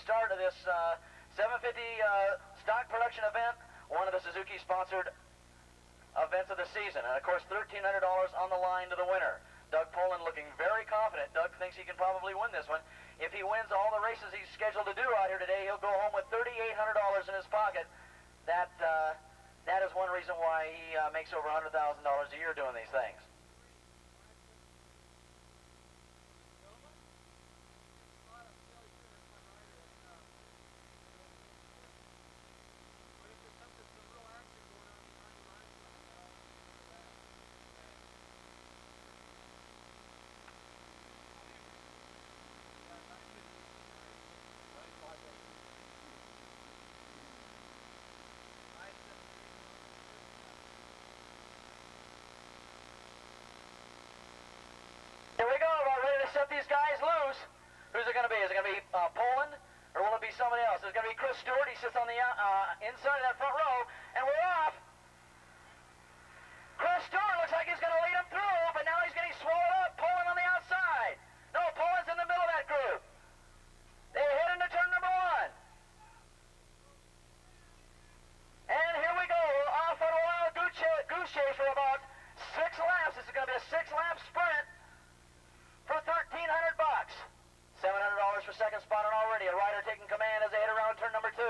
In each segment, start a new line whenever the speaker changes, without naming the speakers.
start of this 750 stock production event, one of the Suzuki sponsored events of the season. And of course, $1,300 on the line to the winner. Doug Polen looking very confident. Doug thinks he can probably win this one. If he wins all the races he's scheduled to do out here today, he'll go home with $3,800 in his pocket. That is one reason why he makes over $100,000 a year doing these things. Here we go, about ready to set these guys loose. Who's it going to be? Is it going to be Polen, or will it be somebody else? It's going to be Chris Steward. He sits on the inside of that front row, and we're off. Chris Steward looks like he's going to lead him through, but now he's getting swallowed up. Polen on the outside. No, Polen's in the middle of that group. They head into turn number one. And here we go, off on a wild goose chase for about 6 laps. This is going to be a 6-lap sprint for $1,300. $700 for second spot, and already a rider taking command as they head around turn number 2.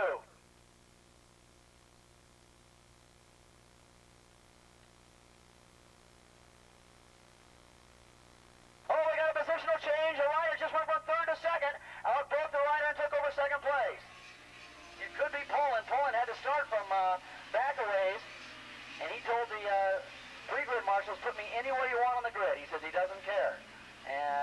Oh, we got a positional change. A rider just went from third to second. Out broke the rider and took over second place. It could be Polen. Polen had to start from back a ways, and he told the pre-grid marshals, put me anywhere you want on the grid. He says he doesn't care.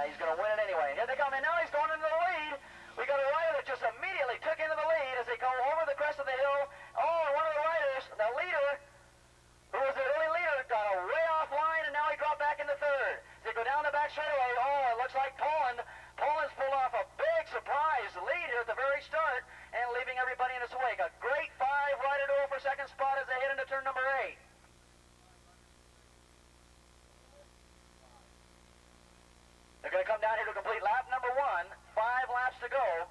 He's going to win it anyway. And here they come, and now he's going into the lead. We got a rider that just immediately took into the lead as they go over the crest of the hill. Oh, and one of the riders, the leader, who was the early leader, got a way off line, and now he dropped back into third. They go down the back straightaway. Oh, it looks like Polen's pulled off a big surprise lead here at the very start and leaving everybody in his wake. A great 5-rider duel for second spot as they head into turn number 8. They're going to come down here to complete lap number 1. 5 laps to go.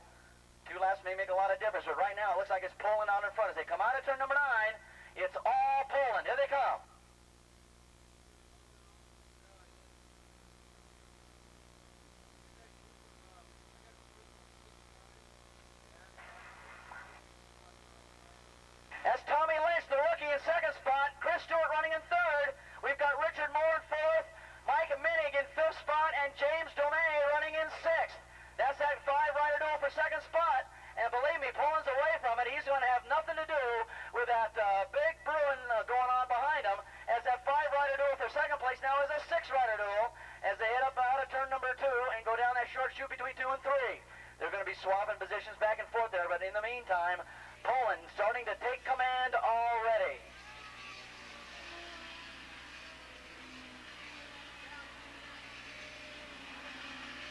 2 laps may make a lot of difference, but right now it looks like it's Polen out in front. As they come out of turn number 9, it's all Polen. Here they come. That's Tommy Lynch, the rookie, in second spot. Chris Stewart running in third. We've got Richard Moore in fourth. Mike Minig in 5th spot, and James Domay running in 6th. That's that 5-rider duel for second spot, and believe me, Polen's away from it. He's going to have nothing to do with that big Bruin going on behind him, as that 5-rider duel for second place now is a 6-rider duel as they head up out of turn number 2 and go down that short chute between 2 and 3. They're going to be swapping positions back and forth there, but in the meantime, Polen starting to take command already.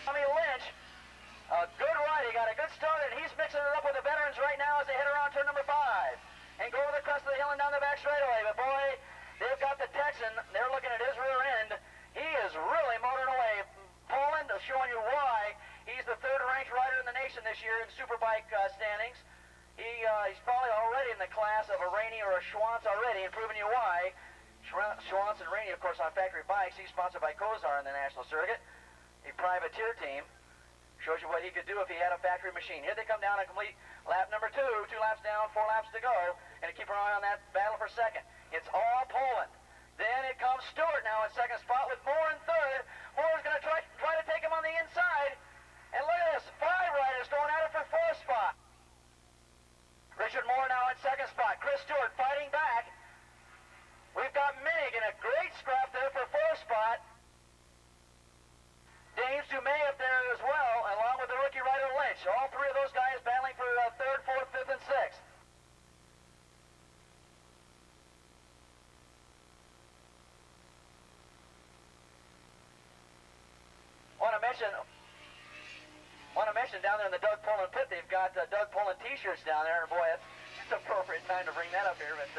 Tommy Lynch, a good ride. He got a good start, and he's mixing it up with the veterans right now as they head around turn number 5 and go over the crest of the hill and down the back straightaway. But boy, they've got the Texan. They're looking at his rear end. He is really motoring away. Polen is showing you why he's the 3rd-ranked rider in the nation this year in Superbike standings. He's probably already in the class of a Rainey or a Schwantz already, and proving you why. Schwantz and Rainey, of course, on factory bikes. He's sponsored by Kozar in the national circuit. A privateer team. Shows you what he could do if he had a factory machine. Here they come down and complete lap number 2. 2 laps down, 4 laps to go. And keep an eye on that battle for second. It's all Polen. Then it comes Stewart now in second spot with Moore in third. Moore's going to try to take him on the inside. And look at this, 5 riders going at it for 4th spot. Richard Moore now in second spot. Chris Stewart fighting back. We've got Minig in a great scrap there for 4th spot. James Domay up there as well, along with the rookie rider Lynch. All 3 of those guys battling for 3rd, 4th, 5th, and 6th. Want to mention down there in the Doug Polen pit, they've got Doug Polen T-shirts down there, and boy, it's appropriate time to bring that up here. But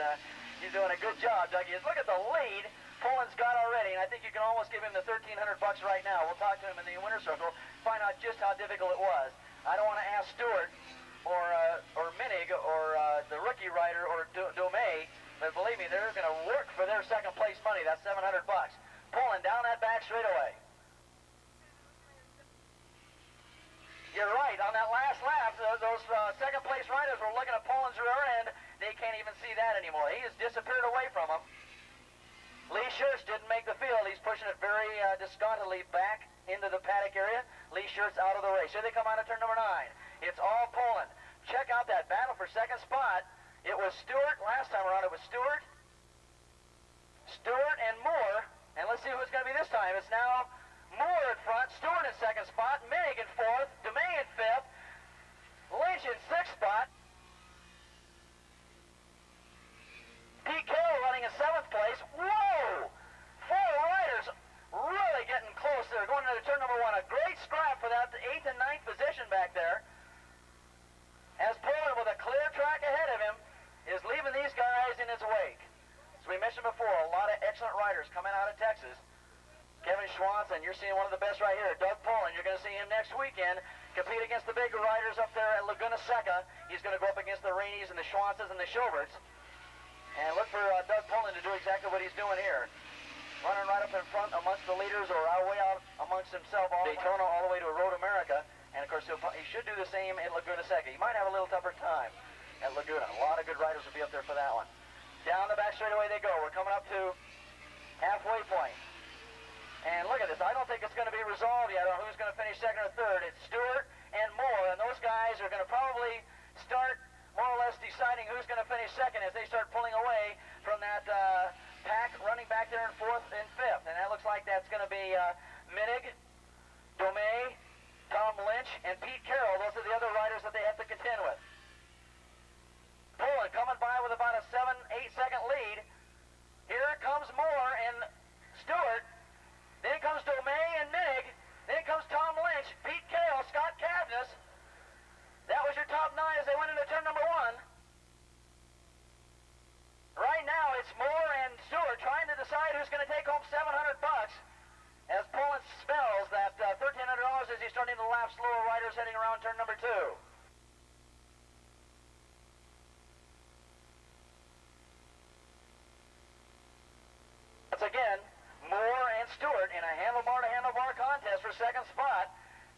he's doing a good job, Dougie. Look at the lead Polen's got already, and I think you can almost give him the $1,300 right now. We'll talk to him in the winner's circle, find out just how difficult it was. I don't want to ask Stewart or Minig or the rookie rider or Domay, but believe me, they're going to work for their second place money. That's $700. Polen down that back straightaway. You're right. On that last lap, those second place riders were looking at Polen's rear end. They can't even see that anymore. He has disappeared away from them. Lee Schurz didn't make the field. He's pushing it very discontently back into the paddock area. Lee Schurz out of the race. Here they come out of turn number 9. It's all Polen. Check out that battle for second spot. It was Stewart. Last time around it was Stewart and Moore. And let's see who it's going to be this time. It's now Moore in front, Stewart in second spot, Minig in fourth, Domay in fifth, Lynch in sixth spot, Pete Carroll running in seventh place. Whoa! 4 riders really getting close there, going into turn number 1. A great scrap for that 8th and 9th position back there. As Polen, with a clear track ahead of him, is leaving these guys in his wake. As we mentioned before, a lot of excellent riders coming out of Texas. Kevin Schwanson, you're seeing one of the best right here. Doug Polen, you're going to see him next weekend compete against the big riders up there at Laguna Seca. He's going to go up against the Rainies and the Schwansons and the Schilberts. And look for Doug Polen to do exactly what he's doing here. Running right up in front amongst the leaders, or way out amongst himself, all Daytona all the way to Road America. And of course, he should do the same in Laguna Seca. He might have a little tougher time at Laguna. A lot of good riders will be up there for that one. Down the back straightaway they go. We're coming up to halfway point. And look at this. I don't think it's going to be resolved yet on who's going to finish second or third. It's Stewart and Moore, and those guys are going to probably start more or less deciding who's going to finish second as they start pulling away from that pack running back there in fourth and fifth. And that looks like that's going to be Minig, Domay, Tom Lynch, and Pete Carroll. Those are the other riders that they have to contend with. Polen coming by with about a 7-8 second lead. Here comes Moore and Stewart. Then comes Domay and Minig. Then comes Tom Lynch, Pete Carroll, Scott Cavness. That was your top 9 as they went into turn number 1. Right now, it's Moore and Stewart trying to decide who's going to take home $700 as Polen spells that $1,300 as he's starting to lap slower riders heading around turn number 2. Once again, Moore and Stewart in a handlebar-to-handlebar contest for second spot.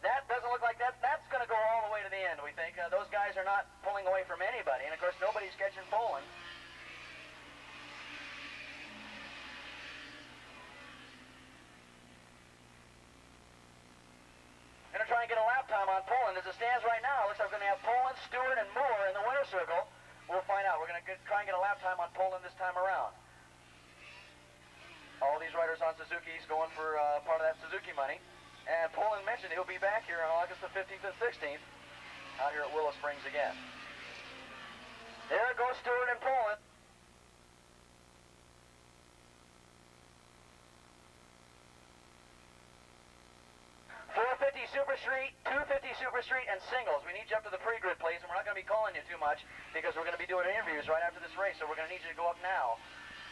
That doesn't look like that's going to go all the way to the end, we think. Those guys are not pulling away from anybody, and of course nobody's catching Polen. Going to try and get a lap time on Polen. As it stands right now, it looks like we're going to have Polen, Stewart, and Moore in the winner's circle. We'll find out. We're going to try and get a lap time on Polen this time around. All these riders on Suzuki's going for part of that Suzuki money. And Polen mentioned he'll be back here on August the 15th and 16th out here at Willow Springs again. There goes Stewart and Polen. 450 Super Street, 250 Super Street, and singles. We need you up to the pre-grid, please, and we're not going to be calling you too much because we're going to be doing interviews right after this race, so we're going to need you to go up now.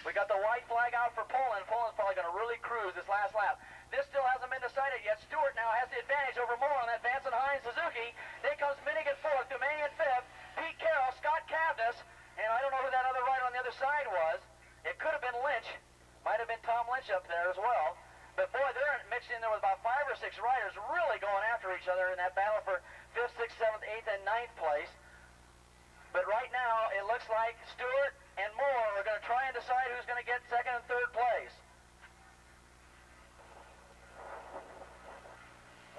We got the white flag out for Polen. Polen's probably going to really cruise this last lap. This still hasn't been decided yet. Stewart now has the advantage over Moore on that Vance and Hines Suzuki. Then comes Minig in fourth, Domay in fifth, Pete Carroll, Scott Cavness, and I don't know who that other rider on the other side was. It could have been Lynch. Might have been Tom Lynch up there as well. But boy, they're mixed in there with about 5 or 6 riders really going after each other in that battle for 5th, 6th, 7th, 8th, and 9th place. But right now, it looks like Stewart and Moore are going to try and decide who's going to get 2nd and 3rd place.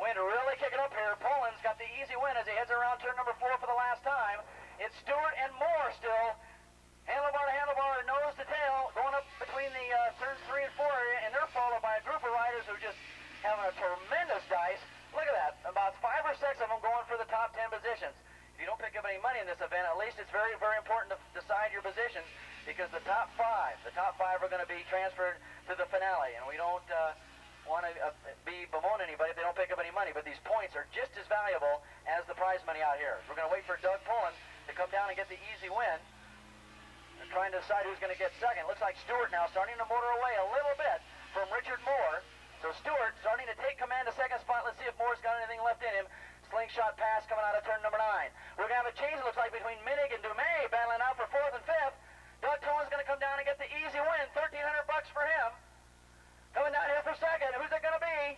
Wind really kicking up here. Polen's got the easy win as he heads around turn number 4 for the last time. It's Stewart and Moore still. Handlebar to handlebar, nose to tail, going up between the turns 3 and 4 area, and they're followed by a group of riders who just having a tremendous dice. Look at that, about 5 or 6 of them going for the top 10 positions. If you don't pick up any money in this event, at least it's very, very important to decide your positions because the top 5 are going to be transferred to the finale, and we don't want to be bemoaning anybody if they don't pick up any money, but these points are just as valuable as the prize money out here. We're going to wait for Doug Polen to come down and get the easy win. They're trying to decide who's going to get second. Looks like Stewart now starting to motor away a little bit from Richard Moore. So Stewart starting to take command of second spot. Let's see if Moore's got anything left in him. Slingshot pass coming out of turn number 9. We're going to have a of a chase, it looks like, between Minnick and Domay, battling out for 4th and 5th. Doug Tolan's going to come down and get the easy win, $1,300 for him. Coming down here for 2nd, who's it going to be?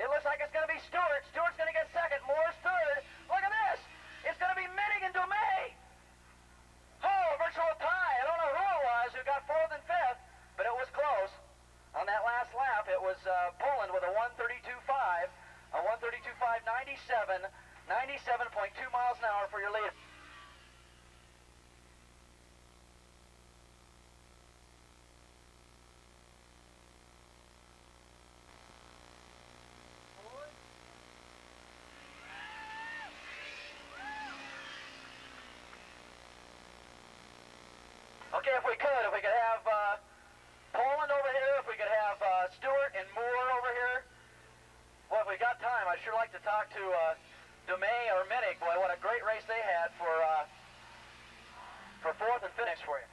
It looks like it's going to be Stewart. Stewart's going to get 2nd, Moore's 3rd. Look at this! It's going to be Minnick and Domay. Oh, a virtual tie. I don't know who it was who got 4th and 5th, but it was close. On that last lap, it was Polen with a 132.5, a 132.5, 97.2 miles an hour for your leader. Okay, if we could have Poland over here, if we could have Stewart and Moore over here. Well, if we got time, I'd sure like to talk to Domay or Minnick. Boy, what a great race they had for 4th and 5th for you.